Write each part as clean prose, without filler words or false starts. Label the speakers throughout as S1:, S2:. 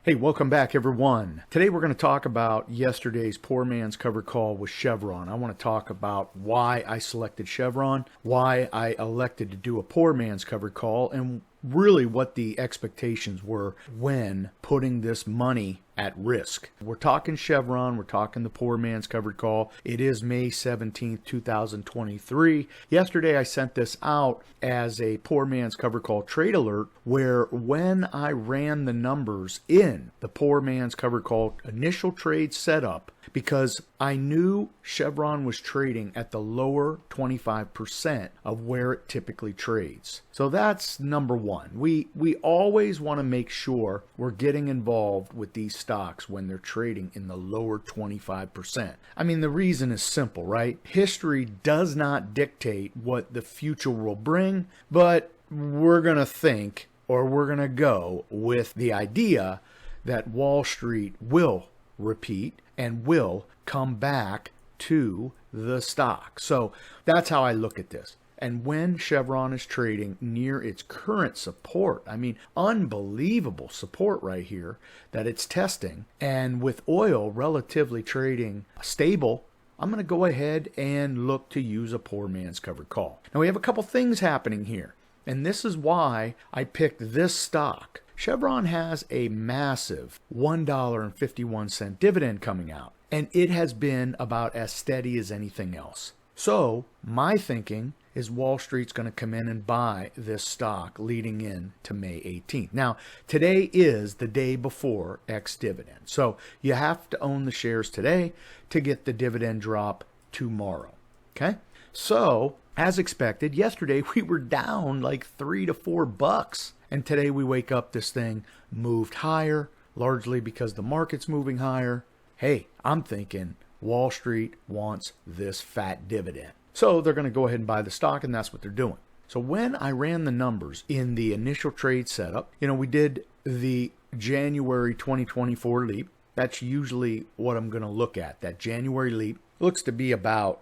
S1: Hey, welcome back everyone. Today we're going to talk about yesterday's poor man's covered call with Chevron. I want to talk about why I selected Chevron, why I elected to do a poor man's covered call, and really what the expectations were when putting this money at risk. We're talking Chevron, we're talking the poor man's covered call. It is May 17th, 2023. Yesterday I sent this out as a poor man's covered call trade alert, where when I ran the numbers in the poor man's covered call initial trade setup, because I knew Chevron was trading at the lower 25% of where it typically trades. So that's number one. We always want to make sure we're getting involved with these stocks when they're trading in the lower 25%. I mean, the reason is simple, right? History does not dictate what the future will bring, but we're going to think, or we're going to go with the idea that Wall Street will repeat and will come back to the stock. So that's how I look at this. And when Chevron is trading near its current support, I mean, unbelievable support right here that it's testing, and with oil relatively trading stable, I'm going to go ahead and look to use a poor man's covered call. Now we have a couple things happening here, and this is why I picked this stock. Chevron has a massive $1.51 dividend coming out, and it has been about as steady as anything else. So my thinking is Wall Street's going to come in and buy this stock leading in to May 18th. Now, today is the day before ex-dividend. So you have to own the shares today to get the dividend drop tomorrow. Okay? So, as expected, yesterday we were down like $3 to $4. And today we wake up, this thing moved higher, largely because the market's moving higher. Hey, I'm thinking Wall Street wants this fat dividend. So they're going to go ahead and buy the stock, and that's what they're doing. So when I ran the numbers in the initial trade setup, we did the January 2024 leap. That's usually what I'm going to look at. That January leap looks to be about,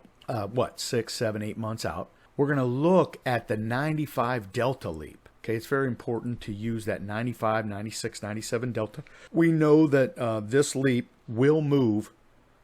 S1: 6, 7, 8 months out. We're going to look at the 95 delta leap. Okay, it's very important to use that 95, 96, 97 delta. We know that this leap will move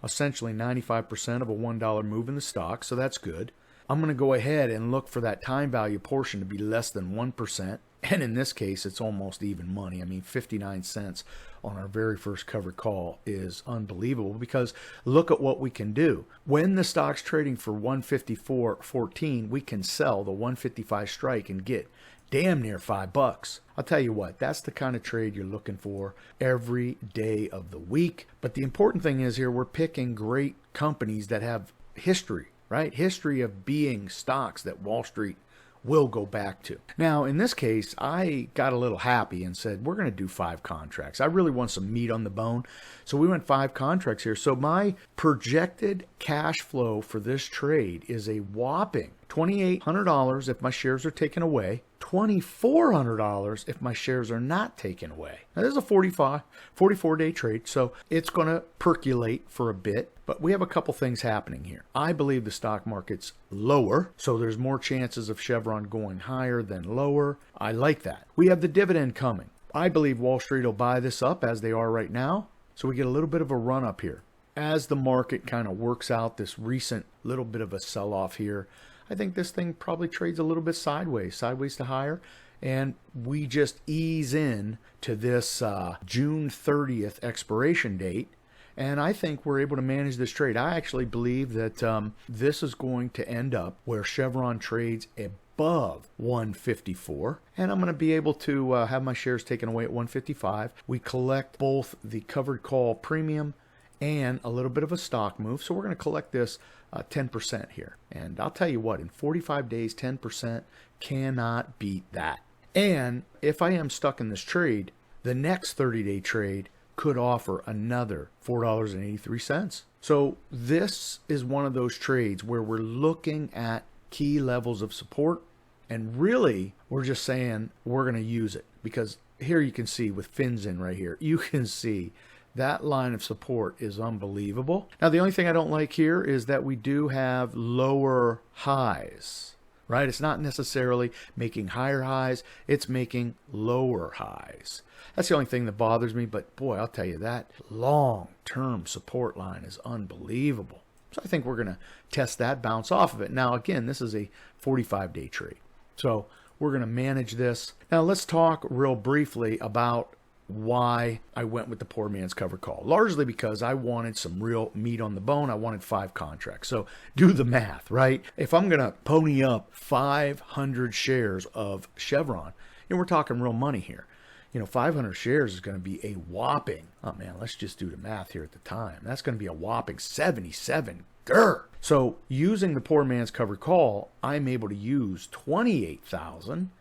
S1: essentially 95% of a $1 move in the stock, so that's good. I'm going to go ahead and look for that time value portion to be less than 1%. And in this case, it's almost even money. I mean, 59 cents on our very first covered call is unbelievable, because look at what we can do. When the stock's trading for 154.14, we can sell the 155 strike and get damn near $5. I'll tell you what, that's the kind of trade you're looking for every day of the week. But the important thing is here, we're picking great companies that have history, right? History of being stocks that Wall Street will go back to. Now, in this case, I got a little happy and said, we're going to do 5 contracts. I really want some meat on the bone. So we went 5 contracts here. So my projected cash flow for this trade is a whopping $2,800 if my shares are taken away, $2,400 if my shares are not taken away. Now, this is a 44-day trade, so it's going to percolate for a bit, but we have a couple things happening here. I believe the stock market's lower, so there's more chances of Chevron going higher than lower. I like that. We have the dividend coming. I believe Wall Street will buy this up as they are right now, so we get a little bit of a run up here. As the market kind of works out this recent little bit of a sell-off here, I think this thing probably trades a little bit sideways to higher, and we just ease in to this June 30th expiration date, and I think we're able to manage this trade. I actually believe that this is going to end up where Chevron trades above 154, and I'm going to be able to have my shares taken away at 155. We collect both the covered call premium and a little bit of a stock move, so we're going to collect this 10% here. And I'll tell you what, in 45 days, 10% cannot beat that. And if I am stuck in this trade, the next 30-day trade could offer another $4.83. So this is one of those trades where we're looking at key levels of support, and really we're just saying we're going to use it, because here you can see with fins in right here, you can see that line of support is unbelievable. Now, the only thing I don't like here is that we do have lower highs. right? It's not necessarily making higher highs, it's making lower highs. That's the only thing that bothers me, but boy, I'll tell you, that long-term support line is unbelievable. So I think we're going to test that, bounce off of it. Now, again, this is a 45-day trade. So we're going to manage this. Now, let's talk real briefly about why I went with the poor man's covered call. Largely because I wanted some real meat on the bone. I wanted 5 contracts. So do the math, right? If I'm going to pony up 500 shares of Chevron, we're talking real money here. 500 shares is going to be a whopping, oh man, let's just do the math here at the time. That's going to be a whopping 77 grr. So using the poor man's covered call, I'm able to use 28,000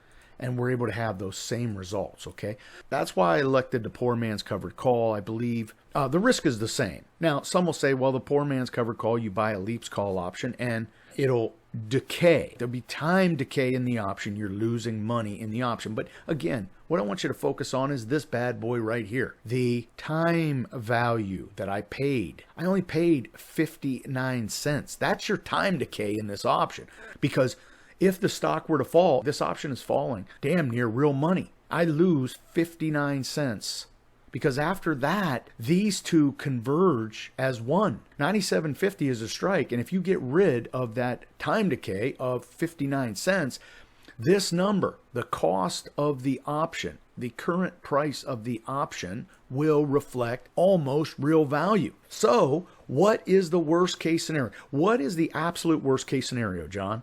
S1: and we're able to have those same results, okay? That's why I elected the poor man's covered call. I believe the risk is the same. Now, some will say, well, the poor man's covered call, you buy a leaps call option and it'll decay. There'll be time decay in the option. You're losing money in the option. But again, what I want you to focus on is this bad boy right here. The time value that I paid. I only paid 59 cents. That's your time decay in this option. Because if the stock were to fall, this option is falling damn near real money. I lose 59 cents. Because after that, these two converge as one. 97.50 is a strike. And if you get rid of that time decay of 59 cents, this number, the cost of the option, the current price of the option will reflect almost real value. So what is the worst case scenario? What is the absolute worst case scenario, John?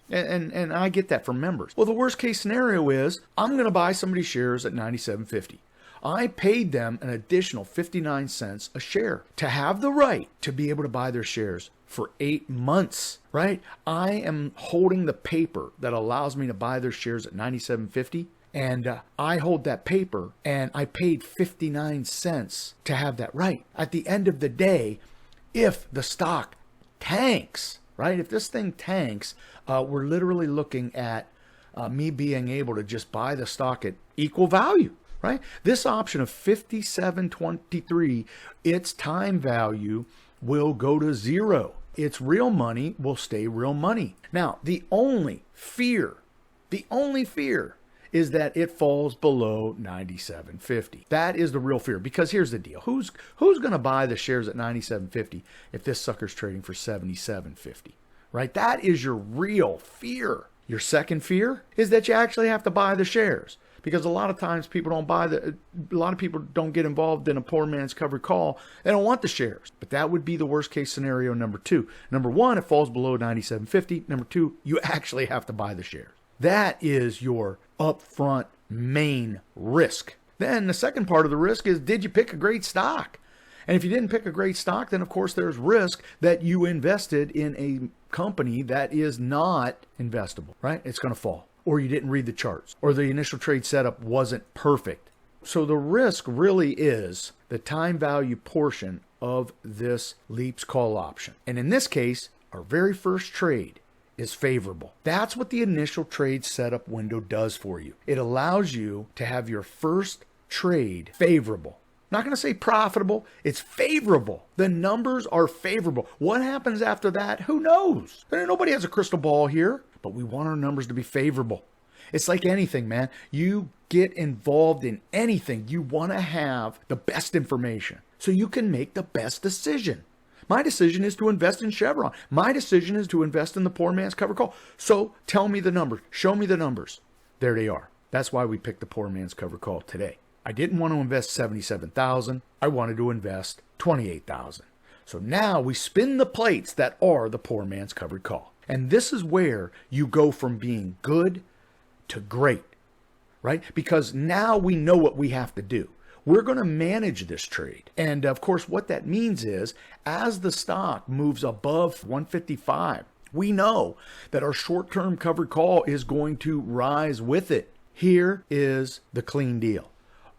S1: And I get that from members. Well, the worst case scenario is I'm going to buy somebody's shares at 97.50. I paid them an additional 59 cents a share to have the right to be able to buy their shares for 8 months, right? I am holding the paper that allows me to buy their shares at 97.50. And I hold that paper and I paid 59 cents to have that right. At the end of the day, if the stock tanks, right? If this thing tanks, we're literally looking at me being able to just buy the stock at equal value. Right? This option of 57.23, its time value will go to 0. Its real money will stay real money. Now, the only fear is that it falls below 97.50. That is the real fear. Because here's the deal. Who's going to buy the shares at 97.50 if this sucker's trading for 77.50? Right? That is your real fear. Your second fear is that you actually have to buy the shares. Because a lot of times a lot of people don't get involved in a poor man's covered call. They don't want the shares. But that would be the worst case scenario number 2. Number 1, it falls below 97.50. Number 2, you actually have to buy the shares. That is your upfront main risk. Then the second part of the risk is, did you pick a great stock? And if you didn't pick a great stock, then of course there's risk that you invested in a company that is not investable, right? It's going to fall. Or you didn't read the charts, or the initial trade setup wasn't perfect. So the risk really is the time value portion of this leaps call option. And in this case, our very first trade is favorable. That's what the initial trade setup window does for you. It allows you to have your first trade favorable. I'm not going to say profitable, it's favorable. The numbers are favorable. What happens after that? Who knows? Nobody has a crystal ball here. But we want our numbers to be favorable. It's like anything, man. You get involved in anything, you want to have the best information so you can make the best decision. My decision is to invest in Chevron. My decision is to invest in the poor man's covered call. So tell me the numbers. Show me the numbers. There they are. That's why we picked the poor man's covered call today. I didn't want to invest $77,000. I wanted to invest $28,000. So now we spin the plates that are the poor man's covered call. And this is where you go from being good to great, right? Because now we know what we have to do. We're going to manage this trade. And of course, what that means is as the stock moves above 155, we know that our short-term covered call is going to rise with it. Here is the clean deal.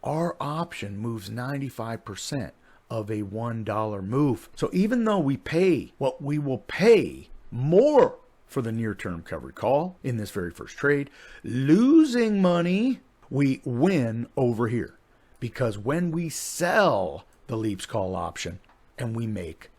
S1: Our option moves 95% of a $1 move. So even though we pay what we will pay more for the near-term covered call in this very first trade, losing money, we win over here. Because when we sell the leaps call option and we make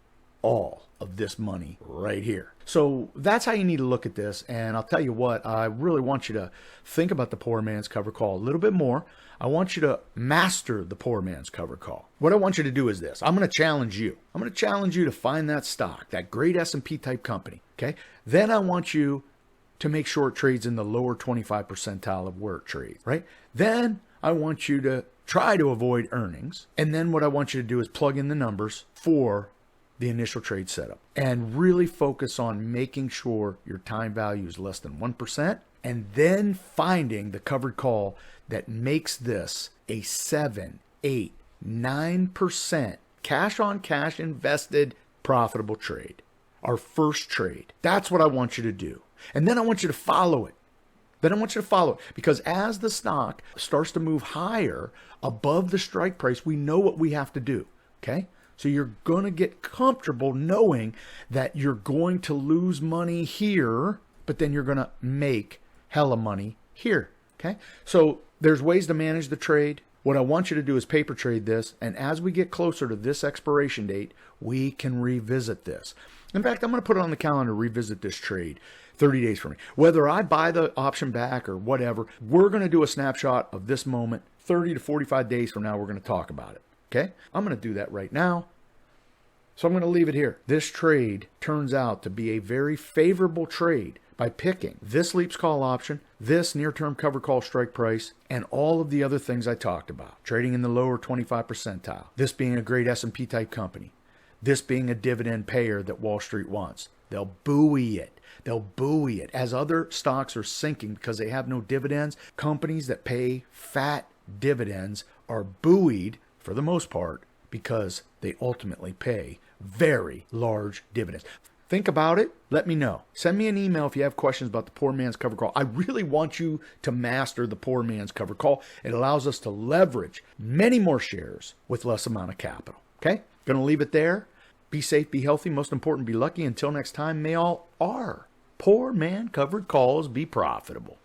S1: all of this money right here. So that's how you need to look at this. And I'll tell you what, I really want you to think about the poor man's cover call a little bit more. I want you to master the poor man's cover call. What I want you to do is this. I'm going to challenge you. I'm going to challenge you to find that stock, that great S&P type company. Okay. Then I want you to make sure it trades in the lower 25 percentile of where it trades, right? Then I want you to try to avoid earnings. And then what I want you to do is plug in the numbers for the initial trade setup and really focus on making sure your time value is less than 1%, and then finding the covered call that makes this a 7, 8, 9% cash on cash invested profitable trade. Our first trade. That's what I want you to do. And then I want you to follow it. Because as the stock starts to move higher above the strike price, we know what we have to do. Okay? So you're going to get comfortable knowing that you're going to lose money here, but then you're going to make hella money here. Okay? So there's ways to manage the trade. What I want you to do is paper trade this. And as we get closer to this expiration date, we can revisit this. In fact, I'm going to put it on the calendar to revisit this trade 30 days from now. Whether I buy the option back or whatever, we're going to do a snapshot of this moment 30 to 45 days from now. We're going to talk about it. Okay, I'm going to do that right now. So I'm going to leave it here. This trade turns out to be a very favorable trade by picking this leaps call option, this near-term cover call strike price, and all of the other things I talked about. Trading in the lower 25 percentile. This being a great S&P type company. This being a dividend payer that Wall Street wants. They'll buoy it. As other stocks are sinking because they have no dividends, companies that pay fat dividends are buoyed for the most part because they ultimately pay very large dividends. Think about it. Let me know. Send me an email if you have questions about the poor man's cover call. I really want you to master the poor man's cover call. It allows us to leverage many more shares with less amount of capital. Okay? Going to leave it there. Be safe, be healthy. Most important, be lucky. Until next time, may all our poor man covered calls be profitable.